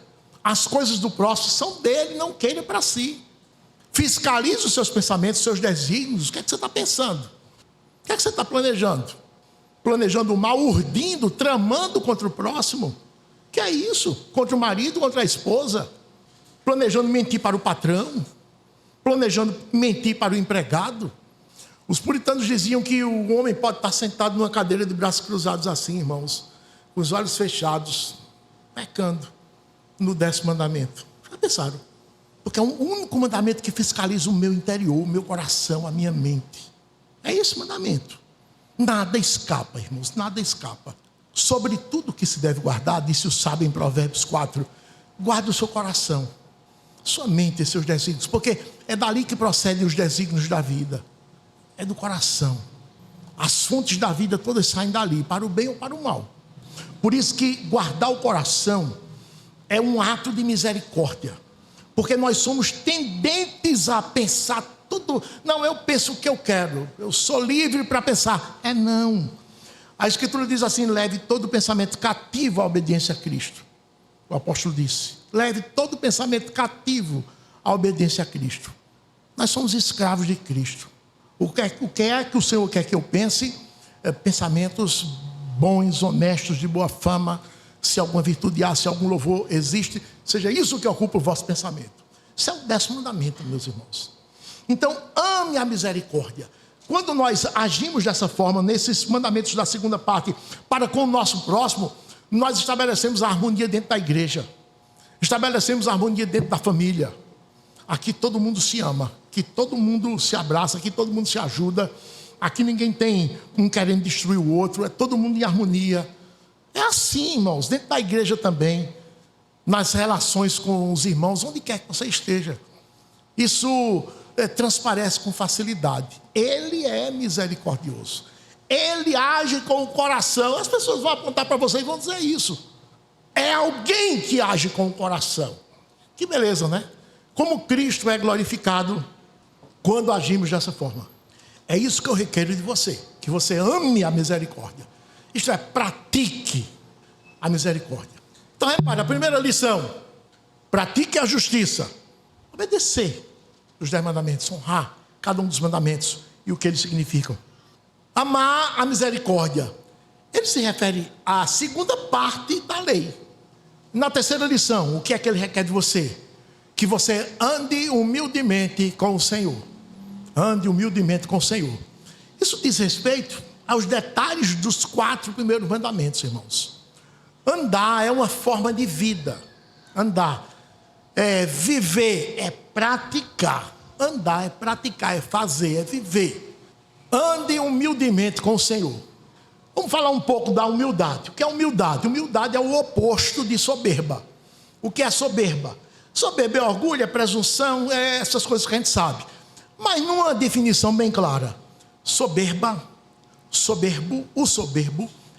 As coisas do próximo são dele, não queira para si. Fiscalize os seus pensamentos, os seus desígnios. O que é que você está pensando? O que é que você está planejando? Planejando o mal, urdindo, tramando contra o próximo? Que é isso? Contra o marido, contra a esposa? Planejando mentir para o patrão? Planejando mentir para o empregado? Os puritanos diziam que o homem pode estar sentado numa cadeira de braços cruzados assim, irmãos, com os olhos fechados, pecando no 10º mandamento. Já pensaram? Porque é o único mandamento que fiscaliza o meu interior, o meu coração, a minha mente. É esse mandamento. Nada escapa, irmãos, nada escapa. Sobre tudo que se deve guardar, disse o sábio em Provérbios 4, guarde o seu coração, sua mente e seus desígnios, porque é dali que procedem os desígnios da vida. É do coração. As fontes da vida todas saem dali, para o bem ou para o mal. Por isso que guardar o coração é um ato de misericórdia. Porque nós somos tendentes a pensar tudo. Não, eu penso o que eu quero. Eu sou livre para pensar. Não. A Escritura diz assim: leve todo pensamento cativo à obediência a Cristo. O apóstolo disse: leve todo pensamento cativo à obediência a Cristo. Nós somos escravos de Cristo. O que é que o Senhor quer que eu pense? Pensamentos bons, honestos, de boa fama. Se alguma virtude há, se algum louvor existe, seja isso que ocupa o vosso pensamento. Isso é o 10º mandamento, meus irmãos. Então, ame a misericórdia. Quando nós agimos dessa forma, nesses mandamentos da segunda parte, para com o nosso próximo, nós estabelecemos a harmonia dentro da igreja. Estabelecemos a harmonia dentro da família. Aqui todo mundo se ama, aqui todo mundo se abraça, aqui todo mundo se ajuda. Aqui ninguém tem um querendo destruir o outro, é todo mundo em harmonia. É assim, irmãos, dentro da igreja também, nas relações com os irmãos, onde quer que você esteja. Isso transparece com facilidade. Ele é misericordioso. Ele age com o coração. As pessoas vão apontar para você e vão dizer isso. É alguém que age com o coração. Que beleza, né? Como Cristo é glorificado quando agimos dessa forma. É isso que eu requero de você. Que você ame a misericórdia. Isto é, pratique a misericórdia. Então repare, a primeira lição: pratique a justiça. Obedecer os 10 mandamentos, honrar cada um dos mandamentos e o que eles significam. Amar a misericórdia. Ele se refere à segunda parte da lei. Na terceira lição, o que é que ele requer de você? Que você ande humildemente com o Senhor. Ande humildemente com o Senhor. Isso diz respeito aos detalhes dos 4 primeiros mandamentos, irmãos. Andar é uma forma de vida. Andar é viver, é praticar. Andar é praticar, é fazer, é viver. Ande humildemente com o Senhor. Vamos falar um pouco da humildade. O que é humildade? Humildade é o oposto de soberba. O que é soberba? Soberba é orgulho, é presunção, é essas coisas que a gente sabe. Mas numa definição bem clara, soberbo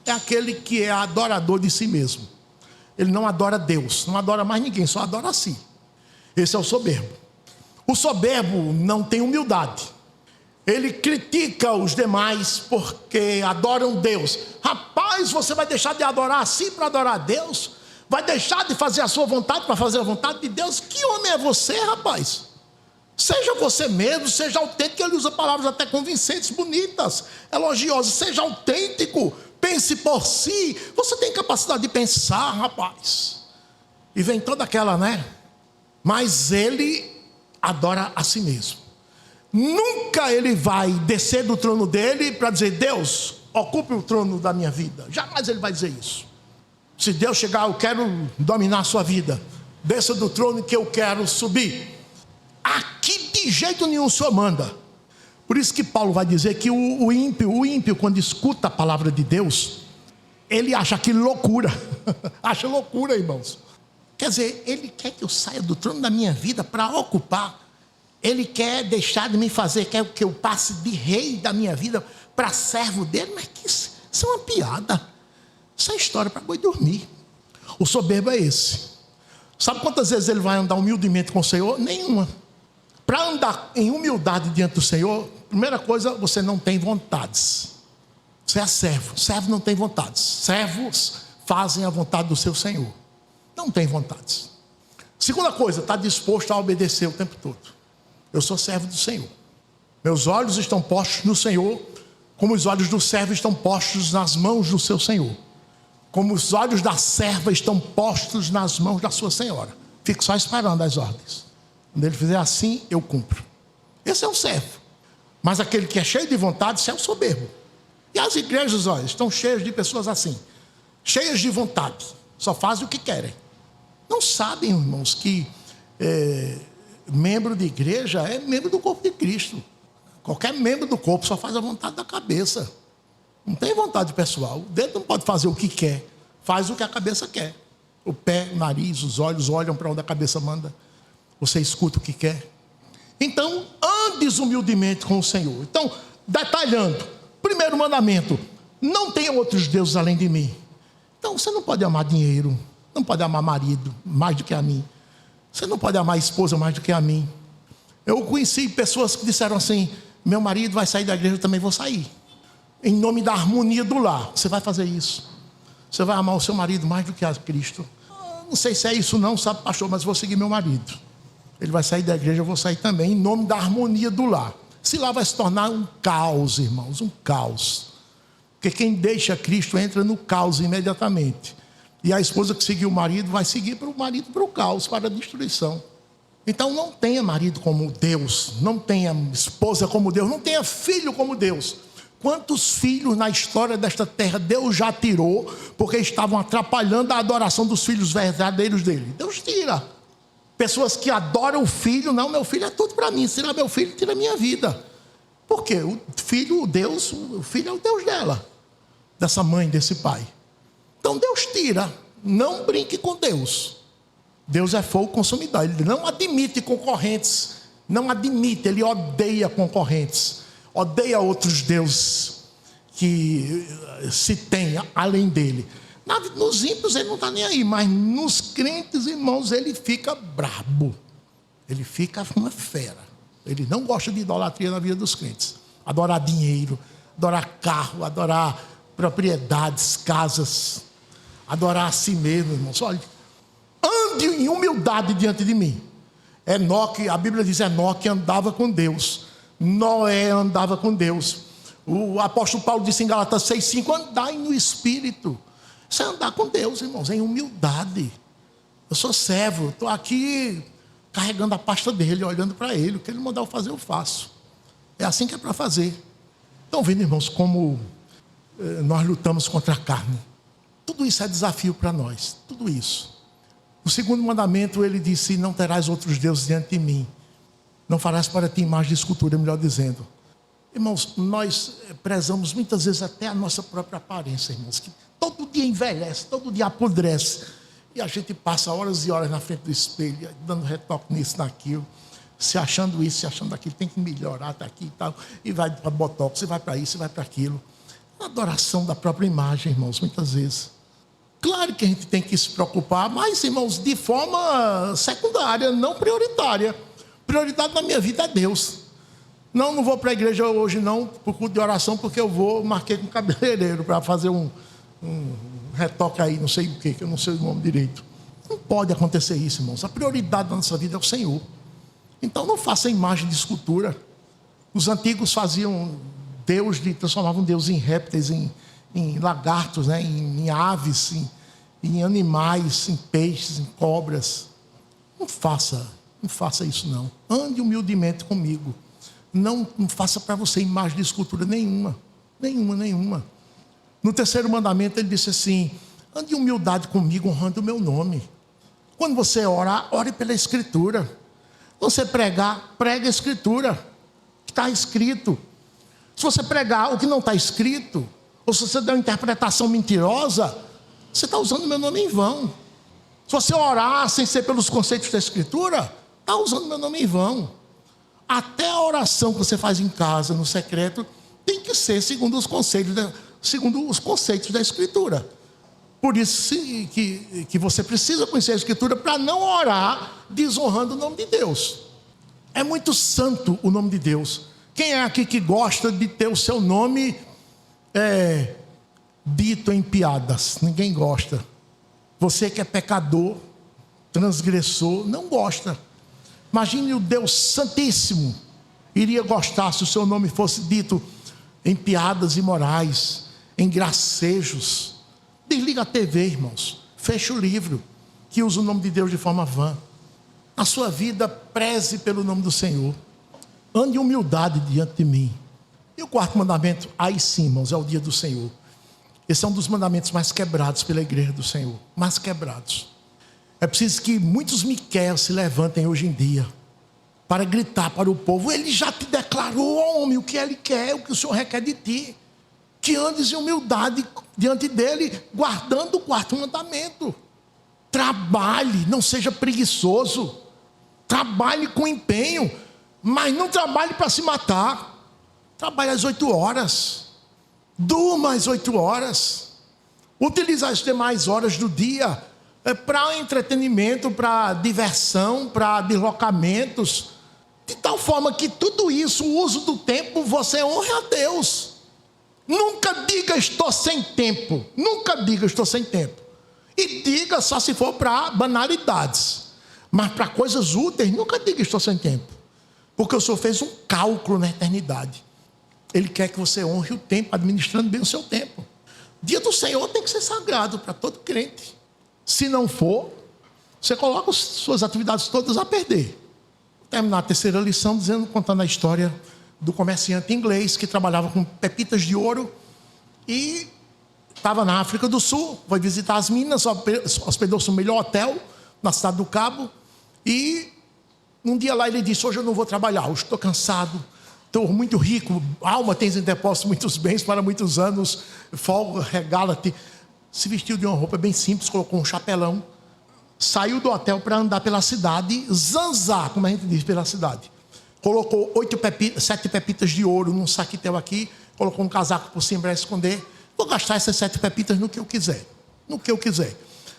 é aquele que é adorador de si mesmo. Ele não adora Deus, não adora mais ninguém, só adora a si. Esse é o soberbo. O soberbo não tem humildade. Ele critica os demais porque adoram Deus. Rapaz, você vai deixar de adorar a si para adorar a Deus? Vai deixar de fazer a sua vontade para fazer a vontade de Deus? Que homem é você, rapaz? Seja você mesmo, seja autêntico. Ele usa palavras até convincentes, bonitas, elogiosas. Seja autêntico, pense por si. Você tem capacidade de pensar, rapaz. E vem toda aquela, né? Mas ele adora a si mesmo. Nunca ele vai descer do trono dele para dizer: Deus, ocupe o trono da minha vida. Jamais ele vai dizer isso. Se Deus chegar, eu quero dominar a sua vida, desça do trono que eu quero subir. Aqui de jeito nenhum o Senhor manda. Por isso que Paulo vai dizer que o ímpio, quando escuta a palavra de Deus, ele acha aquilo loucura. Acha loucura, irmãos. Quer dizer, ele quer que eu saia do trono da minha vida para ocupar. Ele quer deixar de me fazer, quer que eu passe de rei da minha vida para servo dele. Mas isso é uma piada. Isso é história para boi dormir. O soberbo é esse. Sabe quantas vezes ele vai andar humildemente com o Senhor? Nenhuma. Para andar em humildade diante do Senhor, primeira coisa, você não tem vontades. Você é servo. Servo não tem vontades. Servos fazem a vontade do seu Senhor. Não tem vontades. Segunda coisa, está disposto a obedecer o tempo todo. Eu sou servo do Senhor. Meus olhos estão postos no Senhor, como os olhos do servo estão postos nas mãos do seu Senhor. Como os olhos da serva estão postos nas mãos da sua senhora. Fico só esperando as ordens. Quando ele fizer assim, eu cumpro. Esse é o servo. Mas aquele que é cheio de vontade, esse é o soberbo. E as igrejas, olha, estão cheias de pessoas assim. Cheias de vontade. Só fazem o que querem. Não sabem, irmãos, que membro de igreja é membro do corpo de Cristo. Qualquer membro do corpo só faz a vontade da cabeça. Não tem vontade pessoal. O dedo não pode fazer o que quer. Faz o que a cabeça quer. O pé, o nariz, os olhos olham para onde a cabeça manda. Você escuta o que quer. Então, andes humildemente com o Senhor. Então, detalhando. Primeiro mandamento: não tenha outros deuses além de mim. Então, você não pode amar dinheiro. Não pode amar marido mais do que a mim. Você não pode amar a esposa mais do que a mim. Eu conheci pessoas que disseram assim: meu marido vai sair da igreja, eu também vou sair. Em nome da harmonia do lar. Você vai fazer isso. Você vai amar o seu marido mais do que a Cristo. Não sei se é isso não, sabe, pastor, mas vou seguir meu marido. Ele vai sair da igreja, eu vou sair também, em nome da harmonia do lar. Se lá vai se tornar um caos, irmãos, um caos. Porque quem deixa Cristo entra no caos imediatamente. E a esposa que seguiu o marido vai seguir para o marido para o caos, para a destruição. Então não tenha marido como Deus, não tenha esposa como Deus, não tenha filho como Deus. Quantos filhos na história desta terra Deus já tirou porque estavam atrapalhando a adoração dos filhos verdadeiros dele? Deus tira. Pessoas que adoram o filho: não, meu filho é tudo para mim, se tirar meu filho, tira a minha vida. Por quê? O filho, o filho é o Deus dela, dessa mãe, desse pai. Então Deus tira. Não brinque com Deus. Deus é fogo consumidor. Ele não admite concorrentes. Não admite, ele odeia concorrentes. Odeia outros deuses que se tem além dele. Nos ímpios ele não está nem aí, mas nos crentes, irmãos, ele fica brabo. Ele fica uma fera. Ele não gosta de idolatria na vida dos crentes. Adorar dinheiro, adorar carro, adorar propriedades, casas, adorar a si mesmo, irmãos. Olha, ande em humildade diante de mim. Enoque, a Bíblia diz: Enoque andava com Deus. Noé andava com Deus. O apóstolo Paulo disse em Gálatas 6,5: andai no Espírito. Isso é andar com Deus, irmãos, em humildade. Eu sou servo, estou aqui carregando a pasta dele, olhando para ele. O que ele mandar eu fazer, eu faço. É assim que é para fazer. Estão vendo, irmãos, como nós lutamos contra a carne? Tudo isso é desafio para nós, tudo isso. O segundo mandamento, ele disse: não terás outros deuses diante de mim. Não farás para ti imagem de escultura, melhor dizendo. Irmãos, nós prezamos muitas vezes até a nossa própria aparência, irmãos, que todo dia envelhece, todo dia apodrece. E a gente passa horas e horas na frente do espelho, dando retoque nisso, naquilo, se achando isso, se achando aquilo, tem que melhorar, tá aqui e tal. E vai para botox, e vai para isso, e vai para aquilo. Adoração da própria imagem, irmãos, muitas vezes. Claro que a gente tem que se preocupar, mas, irmãos, de forma secundária, não prioritária. Prioridade na minha vida é Deus. Não vou para a igreja hoje não, por culto de oração, porque marquei com o cabeleireiro para fazer um retoque aí, não sei o que eu não sei o nome direito. Não pode acontecer isso, irmãos. A prioridade da nossa vida é o Senhor. Então não faça imagem de escultura. Os antigos faziam transformavam Deus em répteis, em lagartos, né? em aves, em animais, em peixes, em cobras. Não faça isso não. Ande humildemente comigo. Não faça para você imagem de escultura nenhuma. No terceiro mandamento ele disse assim: ande em humildade comigo, honrando o meu nome. Quando você orar, ore pela escritura. Quando você pregar, pregue a escritura que está escrito. Se você pregar o que não está escrito, ou se você der uma interpretação mentirosa, você está usando o meu nome em vão. Se você orar sem ser pelos conceitos da escritura, está usando o meu nome em vão. Até a oração que você faz em casa, no secreto, tem que ser segundo os conceitos da escritura. Por isso que você precisa conhecer a escritura para não orar desonrando o nome de Deus. É muito santo o nome de Deus. Quem é aqui que gosta de ter o seu nome dito em piadas? Ninguém gosta. Você que é pecador, transgressor, não gosta. Imagine o Deus Santíssimo iria gostar se o seu nome fosse dito em piadas imorais, em gracejos. Desliga a TV, irmãos. Fecha o livro, que usa o nome de Deus de forma vã. Na sua vida, preze pelo nome do Senhor. Ande em humildade diante de mim. E o quarto mandamento, aí sim, irmãos, é o dia do Senhor. Esse é um dos mandamentos mais quebrados pela igreja do Senhor. Mais quebrados. É preciso que muitos Miqueias se levantem hoje em dia para gritar para o povo: ele já te declarou, homem, o que ele quer, o que o Senhor requer de ti. Que andes em humildade diante dele, guardando o quarto mandamento. Trabalhe, não seja preguiçoso. Trabalhe com empenho, mas não trabalhe para se matar. Trabalhe às 8 horas. Durma às 8 horas. Utilize as demais horas do dia para entretenimento, para diversão, para deslocamentos, de tal forma que tudo isso, o uso do tempo, você honre a Deus. Nunca diga estou sem tempo. Nunca diga estou sem tempo. E diga só se for para banalidades. Mas para coisas úteis, nunca diga estou sem tempo. Porque o Senhor fez um cálculo na eternidade. Ele quer que você honre o tempo, administrando bem o seu tempo. Dia do Senhor tem que ser sagrado para todo crente. Se não for, você coloca as suas atividades todas a perder. Vou terminar a terceira lição contando a história do comerciante inglês que trabalhava com pepitas de ouro e estava na África do Sul, foi visitar as minas, hospedou-se no melhor hotel na cidade do Cabo, e um dia lá ele disse: hoje eu não vou trabalhar, hoje estou cansado, estou muito rico, alma tens em depósito muitos bens para muitos anos, folga, regala-te. Se vestiu de uma roupa bem simples, colocou um chapelão, saiu do hotel para andar pela cidade, zanzar, como a gente diz, pela cidade. Colocou 7 pepitas de ouro num saquitel aqui, colocou um casaco por cima para esconder. Vou gastar essas 7 pepitas no que eu quiser.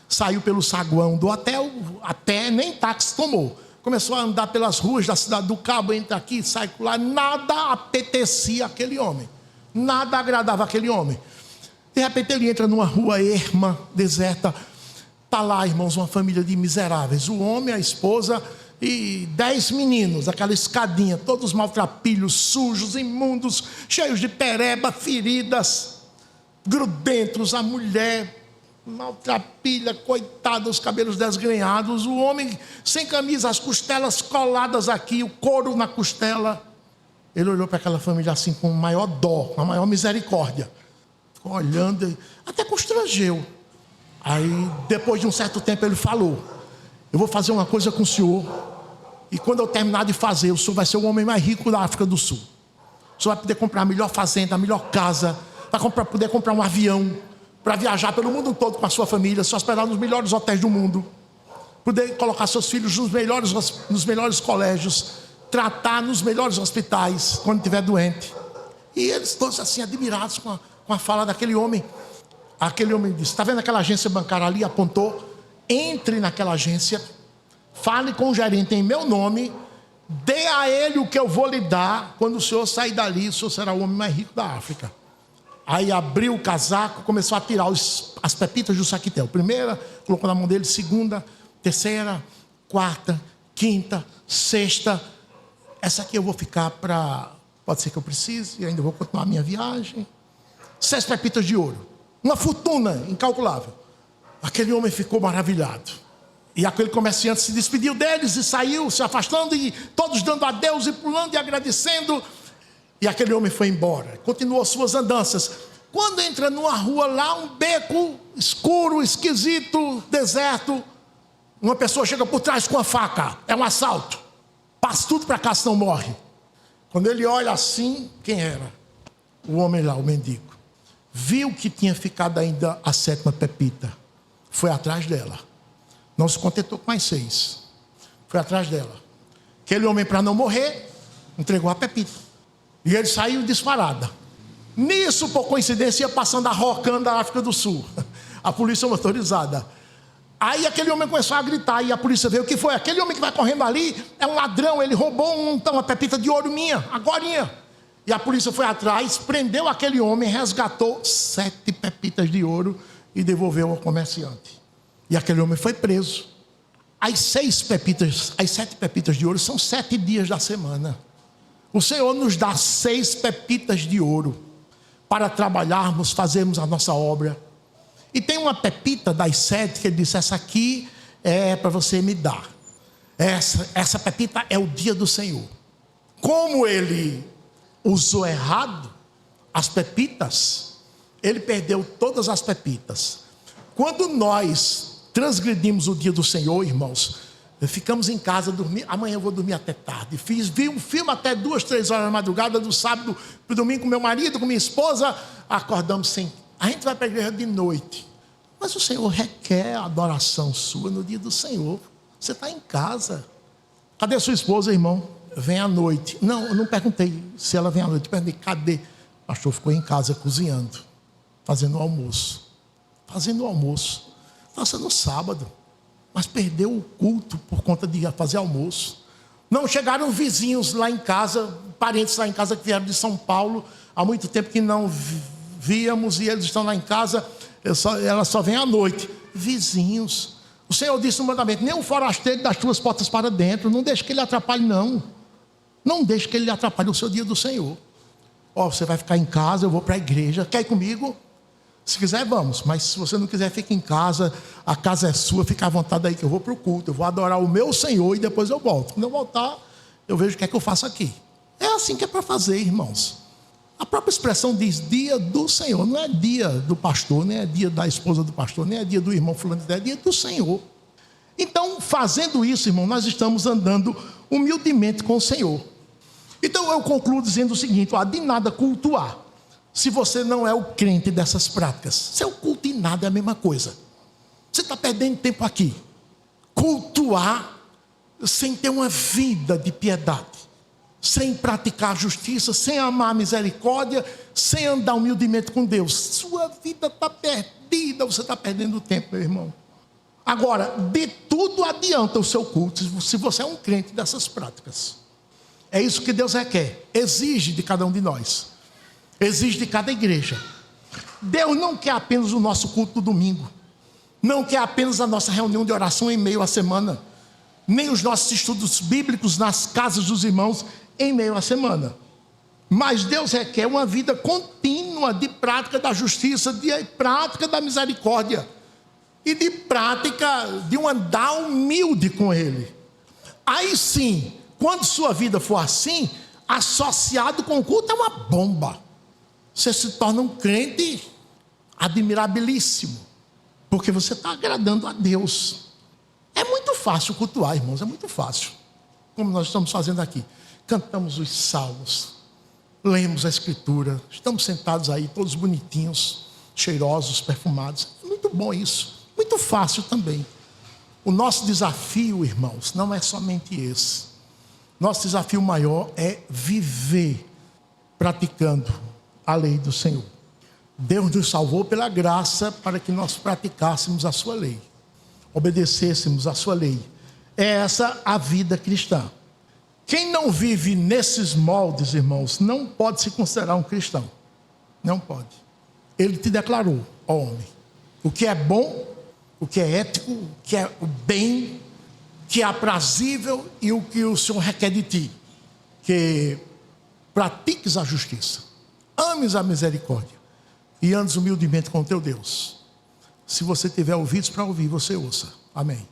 Saiu pelo saguão do hotel, a pé, nem táxi tomou. Começou a andar pelas ruas da cidade do Cabo, entra aqui, sai lá. Nada apetecia aquele homem. Nada agradava aquele homem. De repente ele entra numa rua erma, deserta. Está lá, irmãos, uma família de miseráveis. O homem, a esposa e 10 meninos. Aquela escadinha, todos maltrapilhos, sujos, imundos, cheios de pereba, feridas, grudentos. A mulher maltrapilha, coitada, os cabelos desgrenhados. O homem sem camisa, as costelas coladas aqui, o couro na costela. Ele olhou para aquela família assim com maior dó, com a maior misericórdia. Ficou olhando, até constrangeu. Aí, depois de um certo tempo, ele falou: eu vou fazer uma coisa com o senhor. E quando eu terminar de fazer, o senhor vai ser o homem mais rico da África do Sul. O senhor vai poder comprar a melhor fazenda, a melhor casa, vai poder comprar um avião, para viajar pelo mundo todo com a sua família, se hospedar nos melhores hotéis do mundo, poder colocar seus filhos nos melhores colégios, tratar nos melhores hospitais, quando estiver doente. E eles todos assim, admirados com a fala daquele homem. Aquele homem disse: está vendo aquela agência bancária ali? Apontou. Entre naquela agência, fale com o gerente em meu nome, dê a ele o que eu vou lhe dar. Quando o senhor sair dali, o senhor será o homem mais rico da África. Aí abriu o casaco, começou a tirar as pepitas do saquitel. Primeira, colocou na mão dele. Segunda, terceira, quarta, quinta, sexta. Essa aqui eu vou ficar para... Pode ser que eu precise, e ainda vou continuar a minha viagem. 6 pepitas de ouro. Uma fortuna incalculável. Aquele homem ficou maravilhado. E aquele comerciante se despediu deles e saiu, se afastando, e todos dando adeus e pulando e agradecendo. E aquele homem foi embora, continuou suas andanças. Quando entra numa rua lá, um beco escuro, esquisito, deserto, uma pessoa chega por trás com a faca. É um assalto. Passa tudo para cá, senão morre. Quando ele olha assim, quem era? O homem lá, o mendigo. Viu que tinha ficado ainda a 7ª pepita. Foi atrás dela. Não se contentou com mais 6. Foi atrás dela. Aquele homem, para não morrer, entregou a pepita. E ele saiu disparada. Nisso, por coincidência, ia passando a Rocan da África do Sul. A polícia motorizada. Aí aquele homem começou a gritar. E a polícia veio. O que foi? Aquele homem que vai correndo ali é um ladrão. Ele roubou uma pepita de ouro minha, agorinha. E a polícia foi atrás, prendeu aquele homem, resgatou 7 pepitas de ouro e devolveu ao comerciante. E aquele homem foi preso. As 7 pepitas de ouro são 7 dias da semana. O Senhor nos dá 6 pepitas de ouro para trabalharmos, fazermos a nossa obra. E tem uma pepita das 7 que ele disse: essa aqui é para você me dar. Essa pepita é o dia do Senhor. Como ele usou errado as pepitas, ele perdeu todas as pepitas. Quando nós transgredimos o dia do Senhor, irmãos, ficamos em casa, dormir. Amanhã eu vou dormir até tarde. Vi um filme até 2, 3 horas da madrugada, do sábado para o domingo, com meu marido, com minha esposa. Acordamos sem. A gente vai para a igreja de noite. Mas o Senhor requer a adoração sua no dia do Senhor. Você está em casa. Cadê sua esposa, irmão? Vem à noite. Não, eu não perguntei se ela vem à noite. Eu perguntei: cadê? O pastor ficou em casa cozinhando, fazendo o almoço. Fazendo o almoço. Nossa, no sábado. Mas perdeu o culto por conta de fazer almoço. Não, chegaram vizinhos lá em casa, parentes lá em casa que vieram de São Paulo, há muito tempo que não víamos, e eles estão lá em casa, ela só vem à noite. Vizinhos. O Senhor disse no mandamento: nem um forasteiro das tuas portas para dentro, não deixe que ele atrapalhe, não. Não deixe que ele atrapalhe o seu dia do Senhor. Você vai ficar em casa, eu vou para a igreja, quer ir comigo? Se quiser, vamos, mas se você não quiser, fique em casa, a casa é sua, fica à vontade aí, que eu vou para o culto, eu vou adorar o meu Senhor e depois eu volto. Quando eu voltar, eu vejo o que é que eu faço aqui. É assim que é para fazer, irmãos. A própria expressão diz dia do Senhor, não é dia do pastor, nem é dia da esposa do pastor, nem é dia do irmão fulano, é dia do Senhor. Então, fazendo isso, irmão, nós estamos andando humildemente com o Senhor. Então eu concluo dizendo o seguinte: de nada cultuar se você não é o crente dessas práticas. Seu culto e nada é a mesma coisa. Você está perdendo tempo aqui. Cultuar sem ter uma vida de piedade, sem praticar a justiça, sem amar a misericórdia, sem andar humildemente com Deus. Sua vida está perdida, você está perdendo tempo, meu irmão. Agora, de tudo adianta o seu culto se você é um crente dessas práticas. É isso que Deus requer, exige de cada um de nós. Exige de cada igreja. Deus não quer apenas o nosso culto do domingo. Não quer apenas a nossa reunião de oração em meio à semana. Nem os nossos estudos bíblicos nas casas dos irmãos em meio à semana. Mas Deus requer uma vida contínua de prática da justiça, de prática da misericórdia. E de prática de um andar humilde com Ele. Aí sim, quando sua vida for assim, associado com o culto, é uma bomba. Você se torna um crente admirabilíssimo, porque você está agradando a Deus. É muito fácil cultuar, irmãos, é muito fácil. como nós estamos fazendo aqui. Cantamos os salmos, lemos a Escritura, estamos sentados aí, todos bonitinhos, cheirosos, perfumados. É muito bom isso, muito fácil também. O nosso desafio, irmãos, não é somente esse. Nosso desafio maior é viver praticando a lei do Senhor. Deus nos salvou pela graça para que nós praticássemos a sua lei, obedecêssemos a sua lei. É essa a vida cristã. Quem não vive nesses moldes, irmãos, não pode se considerar um cristão. Não pode. Ele te declarou, ó homem, o que é bom, o que é ético, o que é o bem, o que é aprazível e o que o Senhor requer de ti. Que pratiques a justiça, ames a misericórdia e andes humildemente com o teu Deus. Se você tiver ouvidos para ouvir, você ouça. Amém.